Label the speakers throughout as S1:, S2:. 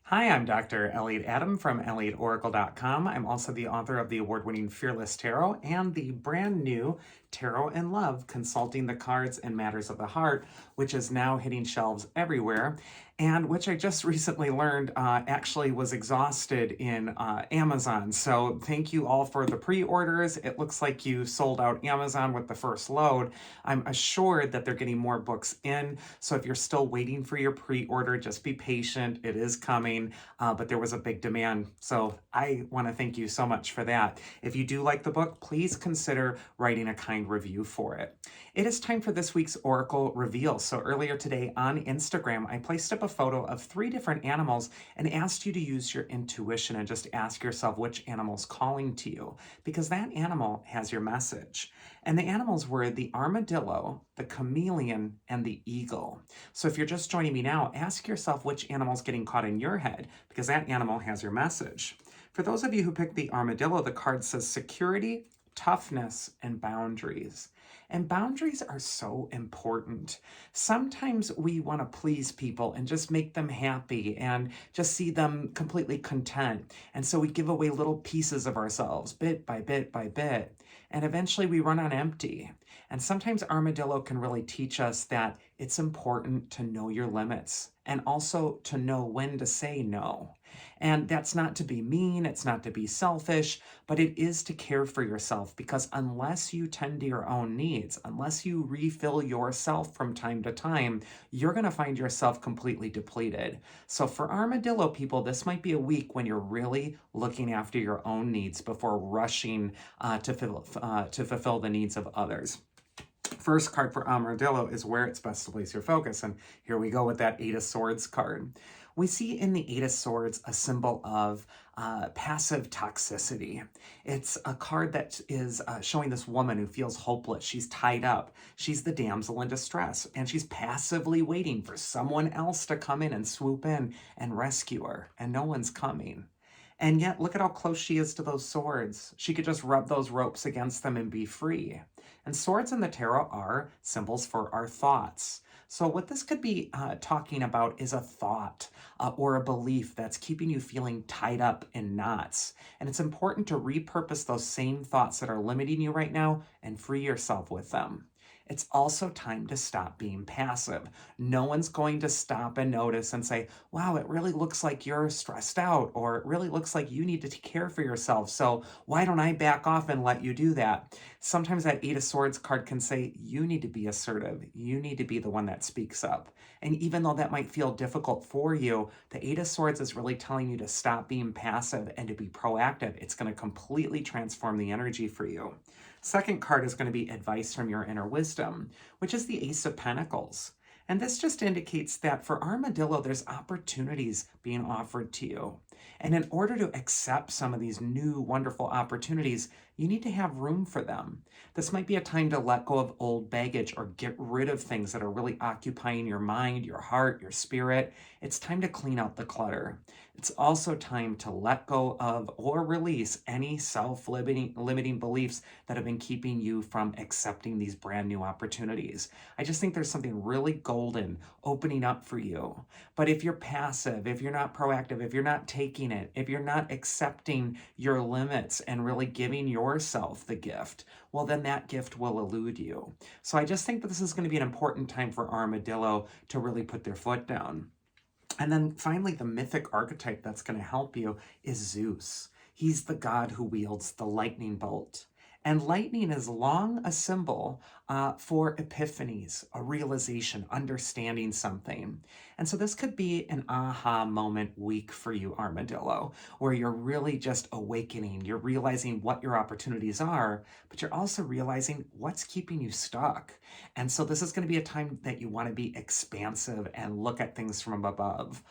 S1: Hi, I'm Dr. Elliot Adam from ElliotOracle.com. I'm also the author of the award-winning Fearless Tarot and the brand new Tarot and Love, Consulting the Cards and Matters of the Heart, which is now hitting shelves everywhere, and which I just recently learned actually was exhausted in Amazon. So thank you all for the pre-orders. It looks like you sold out Amazon with the first load. I'm assured that they're getting more books in. So if you're still waiting for your pre-order, just be patient. It is coming, but there was a big demand. So I want to thank you so much for that. If you do like the book, please consider writing a kind review for it. It is time for this week's Oracle Reveal. So earlier today on Instagram, I placed up a photo of 3 different animals and asked you to use your intuition and just ask yourself which animal's calling to you, because that animal has your message. And the animals were the armadillo, the chameleon, and the eagle. So if you're just joining me now, ask yourself which animal's getting caught in your head, because that animal has your message. For those of you who picked the armadillo, the card says security, toughness, and boundaries. And boundaries are so important. Sometimes we want to please people and just make them happy and just see them completely content. And so we give away little pieces of ourselves, bit by bit by bit. And eventually we run on empty. And sometimes Armadillo can really teach us that it's important to know your limits and also to know when to say no. And that's not to be mean, it's not to be selfish, but it is to care for yourself, because unless you tend to your own needs, unless you refill yourself from time to time, you're going to find yourself completely depleted. So for Armadillo people, this might be a week when you're really looking after your own needs before rushing to fulfill the needs of others. First card for Armadillo is where it's best to place your focus. And here we go with that Eight of Swords card. We see in the Eight of Swords a symbol of passive toxicity. It's a card that is showing this woman who feels hopeless. She's tied up. She's the damsel in distress, and she's passively waiting for someone else to come in and swoop in and rescue her, and no one's coming. And yet, look at how close she is to those swords. She could just rub those ropes against them and be free. And swords in the tarot are symbols for our thoughts. So what this could be talking about is a thought or a belief that's keeping you feeling tied up in knots. And it's important to repurpose those same thoughts that are limiting you right now and free yourself with them. It's also time to stop being passive. No one's going to stop and notice and say, wow, it really looks like you're stressed out, or it really looks like you need to care for yourself. So why don't I back off and let you do that? Sometimes that Eight of Swords card can say, you need to be assertive. You need to be the one that speaks up. And even though that might feel difficult for you, the Eight of Swords is really telling you to stop being passive and to be proactive. It's going to completely transform the energy for you. Second card is going to be advice from your inner wisdom, which is the Ace of Pentacles. And this just indicates that for Armadillo, there's opportunities being offered to you. And in order to accept some of these new wonderful opportunities, you need to have room for them. This might be a time to let go of old baggage or get rid of things that are really occupying your mind, your heart, your spirit. It's time to clean out the clutter. It's also time to let go of or release any self-limiting beliefs that have been keeping you from accepting these brand new opportunities. I just think there's something really golden opening up for you. But if you're passive, if you're not proactive, if you're not taking it, if you're not accepting your limits and really giving yourself the gift, well, then that gift will elude you. So I just think that this is going to be an important time for Armadillo to really put their foot down. And then finally, the mythic archetype that's going to help you is Zeus. He's the god who wields the lightning bolt. And lightning is long a symbol for epiphanies, a realization, understanding something. And so this could be an aha moment week for you, Armadillo, where you're really just awakening. You're realizing what your opportunities are, but you're also realizing what's keeping you stuck. And so this is going to be a time that you want to be expansive and look at things from above.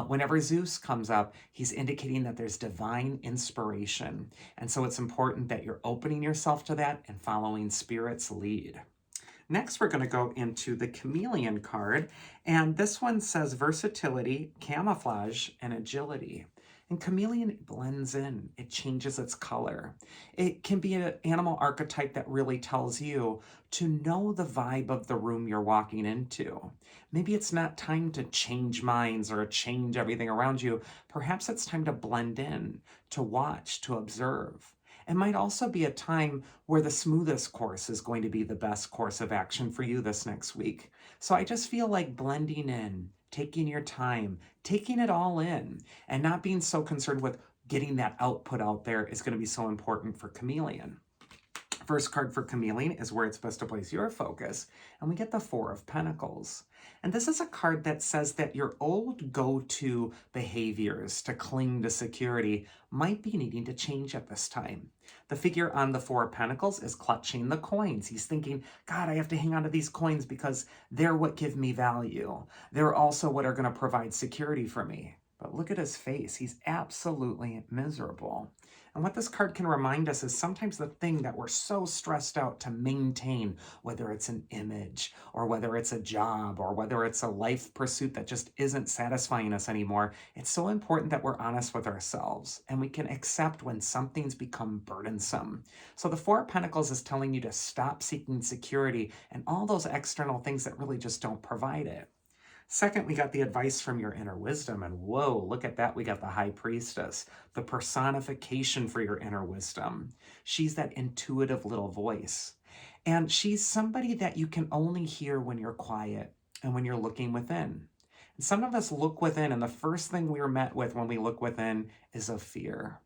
S1: Whenever Zeus comes up, he's indicating that there's divine inspiration. And so it's important that you're opening yourself to that and following Spirit's lead. Next, we're going to go into the Chameleon card, and this one says versatility, camouflage, and agility. And chameleon blends in, it changes its color. It can be an animal archetype that really tells you to know the vibe of the room you're walking into. Maybe it's not time to change minds or change everything around you. Perhaps it's time to blend in, to watch, to observe. It might also be a time where the smoothest course is going to be the best course of action for you this next week. So I just feel like blending in, taking your time, taking it all in, and not being so concerned with getting that output out there is going to be so important for Chameleon. First card for Chameleon is where it's best to place your focus, and we get the Four of Pentacles. And this is a card that says that your old go-to behaviors to cling to security might be needing to change at this time. The figure on the Four of Pentacles is clutching the coins. He's thinking, God, I have to hang on to these coins because they're what give me value. They're also what are going to provide security for me. But look at his face. He's absolutely miserable. And what this card can remind us is sometimes the thing that we're so stressed out to maintain, whether it's an image or whether it's a job or whether it's a life pursuit that just isn't satisfying us anymore, it's so important that we're honest with ourselves and we can accept when something's become burdensome. So the Four of Pentacles is telling you to stop seeking security and all those external things that really just don't provide it. Second, we got the advice from your inner wisdom, and whoa, look at that. We got the High Priestess, the personification for your inner wisdom. She's that intuitive little voice. And she's somebody that you can only hear when you're quiet and when you're looking within. And some of us look within, and the first thing we're met with when we look within is a fear.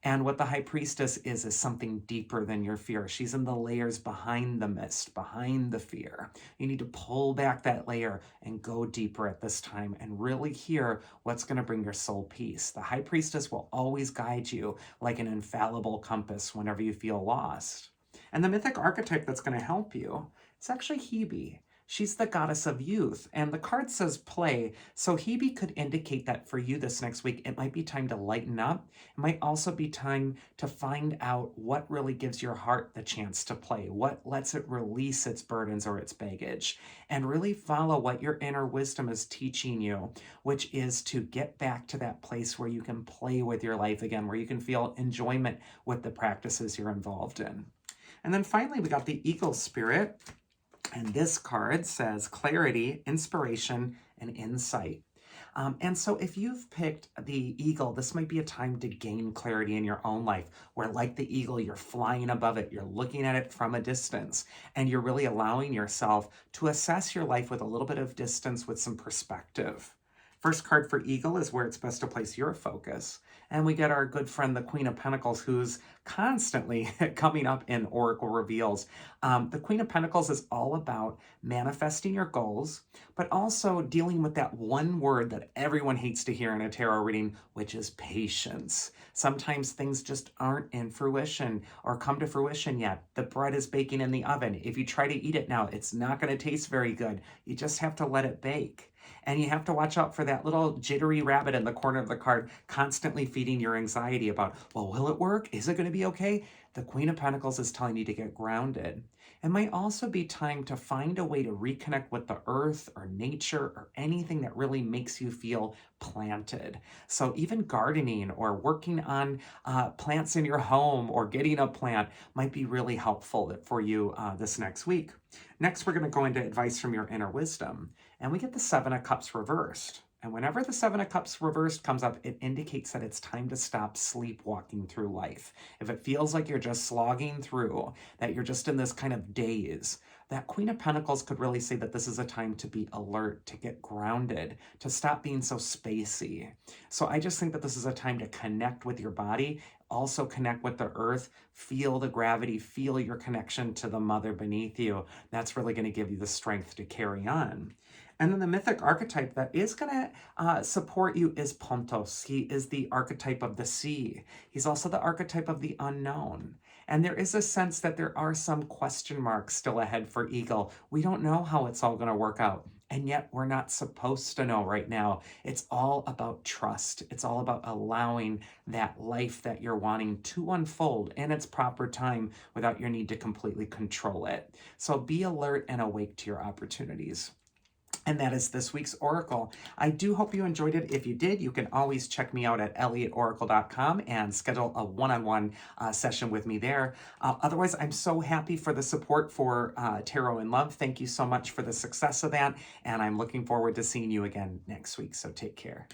S1: And what the High Priestess is something deeper than your fear. She's in the layers behind the mist, behind the fear. You need to pull back that layer and go deeper at this time and really hear what's going to bring your soul peace. The High Priestess will always guide you like an infallible compass whenever you feel lost. And the mythic archetype that's going to help you is actually Hebe. She's the goddess of youth, and the card says play, so Hebe could indicate that for you this next week, it might be time to lighten up. It might also be time to find out what really gives your heart the chance to play, what lets it release its burdens or its baggage, and really follow what your inner wisdom is teaching you, which is to get back to that place where you can play with your life again, where you can feel enjoyment with the practices you're involved in. And then finally, we got the Eagle Spirit. And this card says clarity, inspiration, and insight. And so if you've picked the eagle, this might be a time to gain clarity in your own life, where like the eagle, you're flying above it, you're looking at it from a distance, and you're really allowing yourself to assess your life with a little bit of distance with some perspective. First card for Eagle is where it's best to place your focus. And we get our good friend, the Queen of Pentacles, who's constantly coming up in Oracle Reveals. The Queen of Pentacles is all about manifesting your goals, but also dealing with that one word that everyone hates to hear in a tarot reading, which is patience. Sometimes things just aren't in fruition or come to fruition yet. The bread is baking in the oven. If you try to eat it now, it's not going to taste very good. You just have to let it bake. And you have to watch out for that little jittery rabbit in the corner of the card constantly feeding your anxiety about, well, will it work? Is it going to be okay? The Queen of Pentacles is telling you to get grounded. It might also be time to find a way to reconnect with the earth or nature or anything that really makes you feel planted. So even gardening or working on plants in your home or getting a plant might be really helpful for you this next week. Next, we're going to go into advice from your inner wisdom. And we get the Seven of Cups reversed. And whenever the Seven of Cups reversed comes up, it indicates that it's time to stop sleepwalking through life. If it feels like you're just slogging through, that you're just in this kind of daze, that Queen of Pentacles could really say that this is a time to be alert, to get grounded, to stop being so spacey. So I just think that this is a time to connect with your body, also connect with the earth, feel the gravity, feel your connection to the mother beneath you. That's really going to give you the strength to carry on. And then the mythic archetype that is going to support you is Pontos. He is the archetype of the sea. He's also the archetype of the unknown. And there is a sense that there are some question marks still ahead for Eagle. We don't know how it's all going to work out. And yet we're not supposed to know right now. It's all about trust. It's all about allowing that life that you're wanting to unfold in its proper time without your need to completely control it. So be alert and awake to your opportunities. And that is this week's Oracle. I do hope you enjoyed it. If you did, you can always check me out at elliotoracle.com and schedule a one-on-one session with me there. Otherwise, I'm so happy for the support for Tarot in Love. Thank you so much for the success of that. And I'm looking forward to seeing you again next week. So take care.